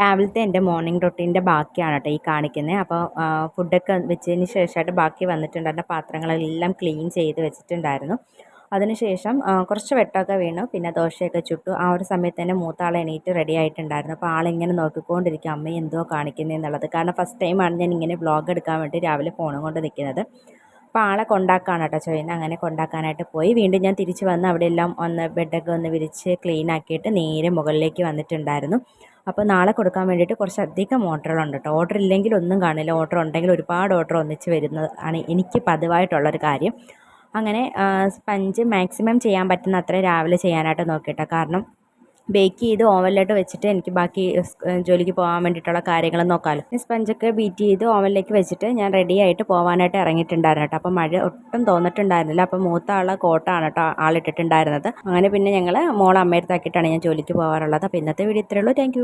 രാവിലത്തെ എൻ്റെ മോർണിംഗ് റൊട്ടീൻ്റെ ബാക്കിയാണ് കേട്ടോ ഈ കാണിക്കുന്നത്. അപ്പോൾ ഫുഡൊക്കെ വെച്ചതിന് ശേഷമായിട്ട് ബാക്കി വന്നിട്ടുണ്ടായിരുന്ന പാത്രങ്ങളെല്ലാം ക്ലീൻ ചെയ്ത് വെച്ചിട്ടുണ്ടായിരുന്നു. അതിനുശേഷം കുറച്ച് വെട്ടമൊക്കെ വീണു. പിന്നെ ദോശയൊക്കെ ചുട്ടു. ആ ഒരു സമയത്ത് തന്നെ മൂത്ത ആൾ എണീറ്റ് റെഡി ആയിട്ടുണ്ടായിരുന്നു. അപ്പോൾ ആളിങ്ങനെ നോക്കിക്കൊണ്ടിരിക്കും അമ്മ എന്തോ കാണിക്കുന്നതെന്നുള്ളത്. കാരണം ഫസ്റ്റ് ടൈമാണ് ഞാൻ ഇങ്ങനെ വ്ളോഗ് എടുക്കാൻ വേണ്ടി രാവിലെ ഫോണും കൊണ്ട് നിൽക്കുന്നത്. അപ്പോൾ ആളെ കൊണ്ടാക്കാണ് കേട്ടോ ചെയ്യുന്നത്. അങ്ങനെ കൊണ്ടാക്കാനായിട്ട് പോയി. വീണ്ടും ഞാൻ തിരിച്ച് വന്ന് അവിടെയെല്ലാം ഒന്ന് ബെഡൊക്കെ ഒന്ന് വിരിച്ച് ക്ലീൻ ആക്കിയിട്ട് നേരെ മുകളിലേക്ക് വന്നിട്ടുണ്ടായിരുന്നു. അപ്പോൾ നാളെ കൊടുക്കാൻ വേണ്ടിയിട്ട് കുറച്ചധികം ഓർഡറുകളുണ്ട് കേട്ടോ. ഓർഡർ ഇല്ലെങ്കിൽ ഒന്നും കാണില്ല. ഓർഡർ ഉണ്ടെങ്കിൽ ഒരുപാട് ഓർഡർ ഒന്നിച്ച് വരുന്നത് ആണ് എനിക്ക് പതിവായിട്ടുള്ളൊരു കാര്യം. അങ്ങനെ സ്പഞ്ച് മാക്സിമം ചെയ്യാൻ പറ്റുന്ന അത്രയും രാവിലെ ചെയ്യാനായിട്ട് നോക്കിയിട്ടോ. കാരണം ബേക്ക് ചെയ്ത് ഓവനിലോട്ട് വെച്ചിട്ട് എനിക്ക് ബാക്കി ജോലിക്ക് പോകാൻ വേണ്ടിയിട്ടുള്ള കാര്യങ്ങൾ നോക്കാമല്ലോ. ഈ സ്പഞ്ചൊക്കെ ബീറ്റ് ചെയ്ത് ഓവനിലേക്ക് വെച്ചിട്ട് ഞാൻ റെഡി ആയിട്ട് പോകാനായിട്ട് ഇറങ്ങിയിട്ടുണ്ടായിരുന്നു കേട്ടോ. അപ്പോൾ മഴ ഒട്ടും തോന്നിട്ടുണ്ടായിരുന്നില്ല. അപ്പോൾ മൂത്ത ആളെ കോട്ടാണ് കേട്ടോ ആളിട്ടിട്ടുണ്ടായിരുന്നത്. അങ്ങനെ പിന്നെ ഞങ്ങൾ മോളെ അമ്മയടുത്താക്കിയിട്ടാണ് ഞാൻ ജോലിക്ക് പോകാറുള്ളത്. അപ്പോൾ ഇന്നത്തെ വീഡിയോ ഇത്രയേ ഉള്ളൂ. താങ്ക്